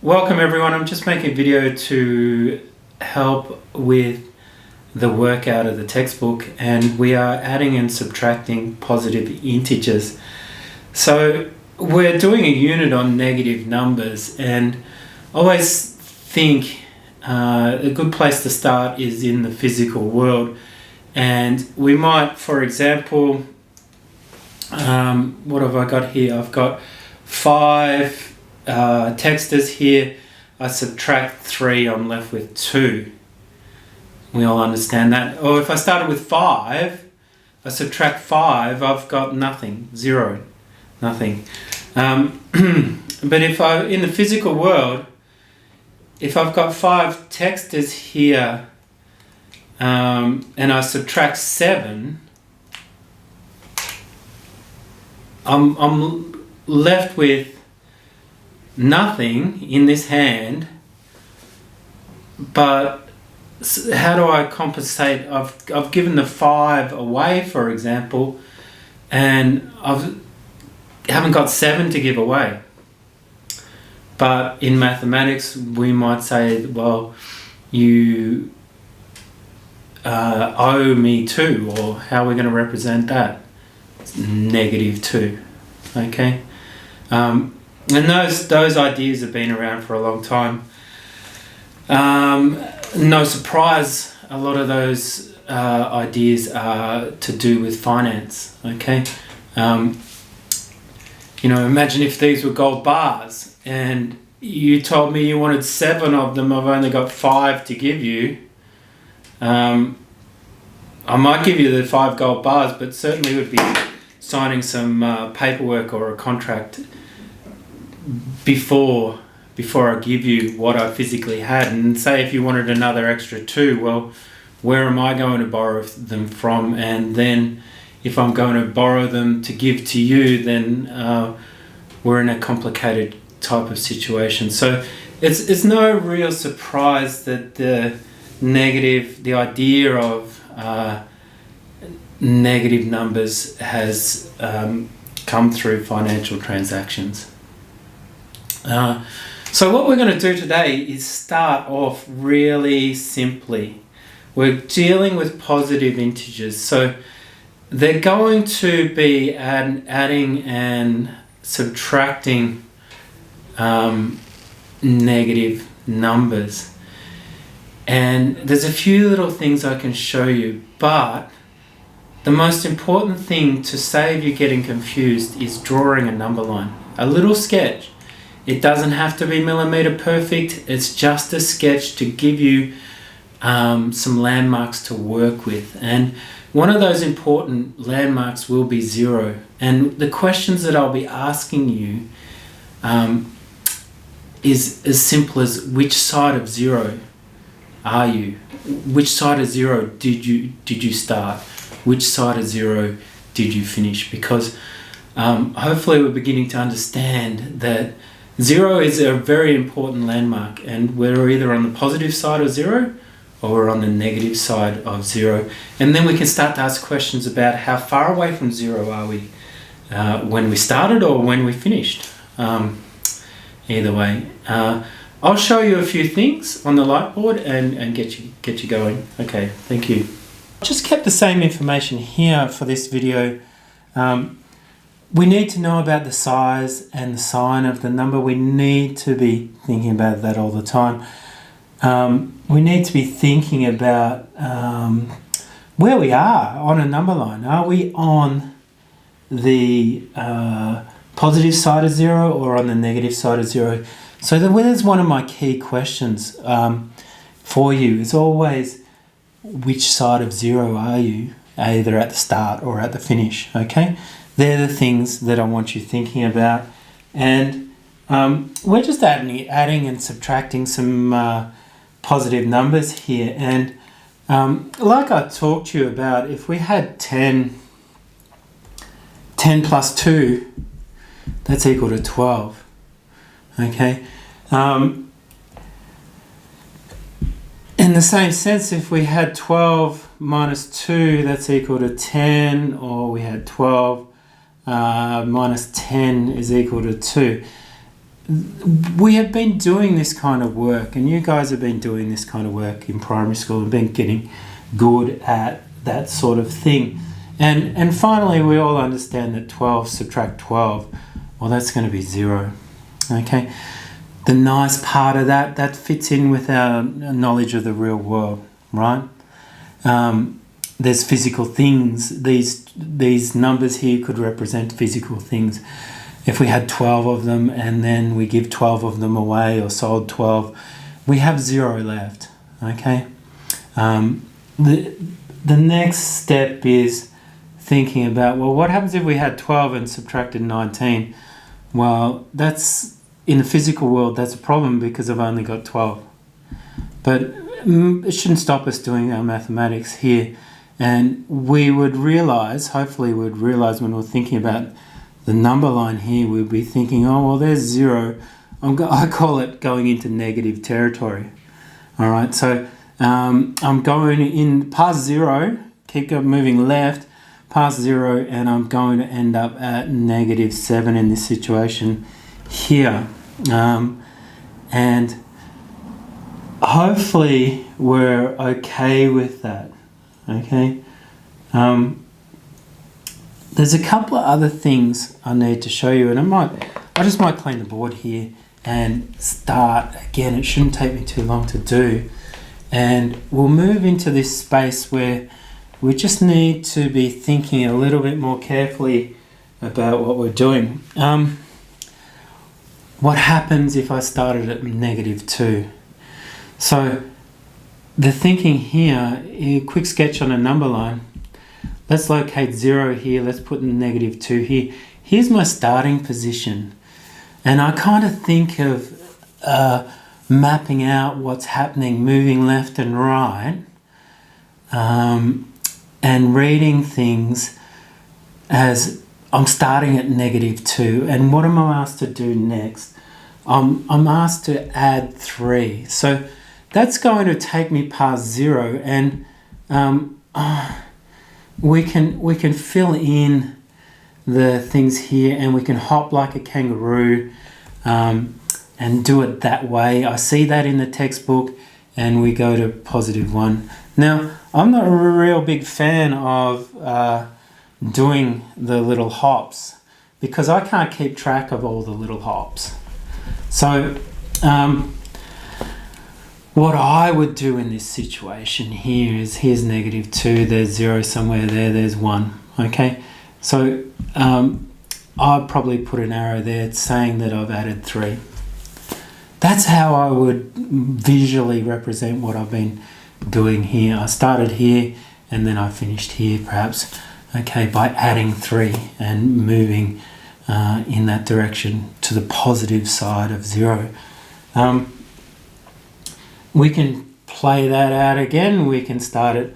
Welcome everyone. I'm just making a video to help with the workout of the textbook, and we are adding and subtracting positive integers. So we're doing a unit on negative numbers, and I always think a good place to start is in the physical world. And we might, for example, what have I got here? I've got 5 texters here. I subtract 3, I'm left with 2. We all understand that. Or if I started with 5, I subtract 5, I've got nothing, 0, nothing. But if in the physical world, if I've got 5 texters here and I subtract 7, I'm left with nothing in this hand. But how do I compensate? I've given the 5 away, for example, and I haven't got 7 to give away. But in mathematics we might say, well, you owe me 2, or how are we going to represent that? It's -2. Okay. And those ideas have been around for a long time. No surprise, a lot of those ideas are to do with finance. Okay. Imagine if these were gold bars and you told me you wanted 7 of them. I've only got 5 to give you. I might give you the 5 gold bars, but certainly would be signing some paperwork or a contract before I give you what I physically had. And say if you wanted another extra 2, well, where am I going to borrow them from? And then if I'm going to borrow them to give to you, then we're in a complicated type of situation. So it's no real surprise that the idea of negative numbers has come through financial transactions. So what we're going to do today is start off really simply. We're dealing with positive integers, so they're going to be adding and subtracting negative numbers. And there's a few little things I can show you, but the most important thing to save you getting confused is drawing a number line, a little sketch. It doesn't have to be millimeter perfect. It's just a sketch to give you some landmarks to work with. And one of those important landmarks will be 0. And the questions that I'll be asking you is as simple as, which side of 0 are you? Which side of 0 did you start? Which side of 0 did you finish? Because hopefully we're beginning to understand that 0 is a very important landmark, and we're either on the positive side of 0 or we're on the negative side of 0. And then we can start to ask questions about how far away from 0 are we when we started or when we finished. Either way, I'll show you a few things on the whiteboard and get you going. Okay, thank you. Just kept the same information here for this video. We need to know about the size and the sign of the number. We need to be thinking about that all the time. We need to be thinking about where we are on a number line. Are we on the positive side of 0 or on the negative side of 0? So there's one of my key questions for you. Is always, which side of 0 are you, either at the start or at the finish? Okay, they're the things that I want you thinking about. And we're just adding and subtracting some positive numbers here. And like I talked to you about, if we had 10 plus 2, that's equal to 12. Okay. In the same sense, if we had 12 minus 2, that's equal to 10, or we had 12 minus 10 is equal to 2. we have been doing this kind of work, and you guys have been doing this kind of work in primary school and been getting good at that sort of thing. And finally, we all understand that 12 subtract 12, well, that's going to be 0. Okay? The nice part of that fits in with our knowledge of the real world, right? There's physical things. These numbers here could represent physical things. If we had 12 of them and then we give 12 of them away or sold 12, we have 0 left, okay? The next step is thinking about, well, what happens if we had 12 and subtracted 19? Well, that's, in the physical world, that's a problem because I've only got 12. But it shouldn't stop us doing our mathematics here. And we would realize, hopefully we would realize when we're thinking about the number line here, we'd be thinking, oh, well, there's 0. I call it going into negative territory. All right, so I'm going in past 0, keep moving left, past 0, and I'm going to end up at -7 in this situation here. And hopefully we're okay with that, okay? There's a couple of other things I need to show you, and I just might clean the board here and start again. It shouldn't take me too long to do. And we'll move into this space where we just need to be thinking a little bit more carefully about what we're doing. What happens if I started at -2? So the thinking here, a quick sketch on a number line. Let's locate 0 here. Let's put -2 here. Here's my starting position. And I kind of think of mapping out what's happening, moving left and right, and reading things as I'm starting at -2. And what am I asked to do next? I'm asked to add 3. So that's going to take me past 0, and we can fill in the things here, and we can hop like a kangaroo and do it that way. I see that in the textbook, and we go to +1. Now, I'm not a real big fan of doing the little hops because I can't keep track of all the little hops. So what I would do in this situation here is, here's -2, there's 0 somewhere there, there's 1, okay? So I'd probably put an arrow there saying that I've added 3. That's how I would visually represent what I've been doing here. I started here and then I finished here perhaps, okay, by adding 3 and moving in that direction to the positive side of 0. We can play that out again. We can start at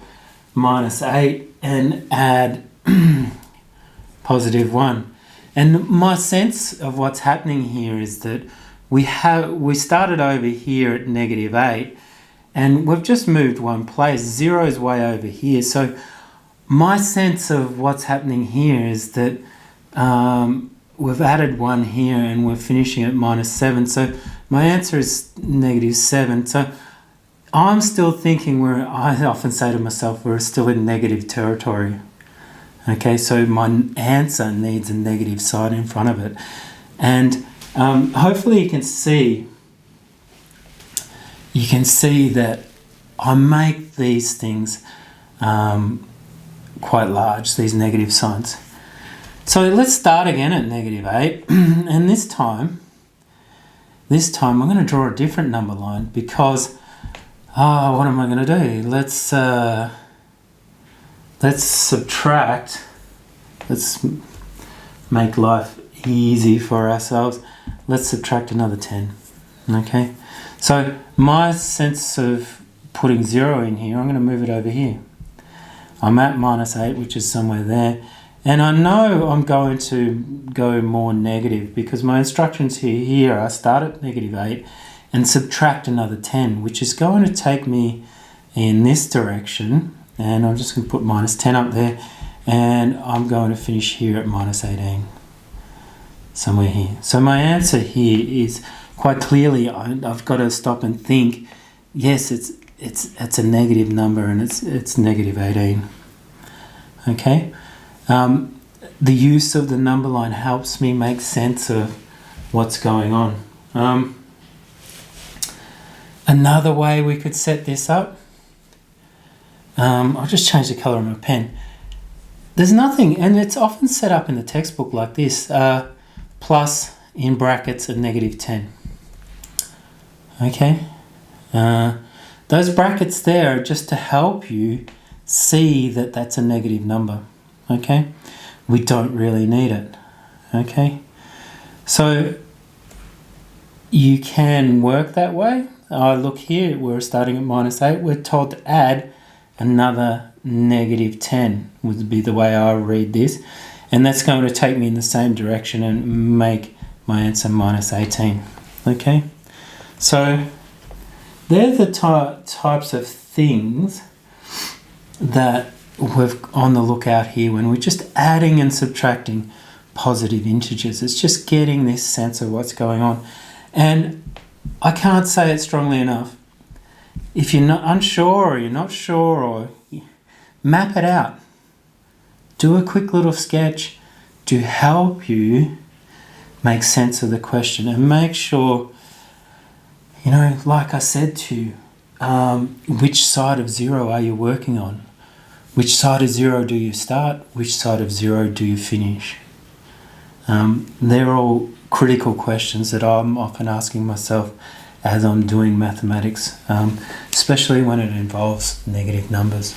-8 and add +1. And my sense of what's happening here is that we started over here at -8 and we've just moved one place. 0 is way over here. So my sense of what's happening here is that we've added 1 here and we're finishing at -7. So my answer is -7. So I'm still thinking I often say to myself, we're still in negative territory. Okay, so my answer needs a negative sign in front of it. And hopefully you can see that I make these things quite large, these negative signs. So let's start again at -8, and this time I'm going to draw a different number line because what am I going to do? Let's subtract. Let's make life easy for ourselves. Let's subtract another 10. Okay, so my sense of putting 0 in here, I'm going to move it over here. I'm at -8, which is somewhere there. And I know I'm going to go more negative because my instructions here I start at -8 and subtract another 10, which is going to take me in this direction. And I'm just going to put -10 up there, and I'm going to finish here at -18. somewhere here. So my answer here is quite clearly, I've got to stop and think, yes, it's a negative number, and it's negative 18. Okay? The use of the number line helps me make sense of what's going on. Another way we could set this up, I'll just change the colour of my pen. There's nothing, and it's often set up in the textbook like this, plus in brackets a negative 10. Okay? Those brackets there are just to help you see that that's a negative number. Okay? We don't really need it. Okay? So you can work that way. Look here, we're starting at -8. We're told to add another negative 10 would be the way I read this. And that's going to take me in the same direction and make my answer -18. Okay? So they're the types of things that we're on the lookout here when we're just adding and subtracting positive integers. It's just getting this sense of what's going on. And I can't say it strongly enough. If you're not unsure, or you're not sure, or map it out. Do a quick little sketch to help you make sense of the question, and make sure, you know, like I said to you, which side of 0 are you working on? Which side of 0 do you start? Which side of 0 do you finish? They're all critical questions that I'm often asking myself as I'm doing mathematics, especially when it involves negative numbers.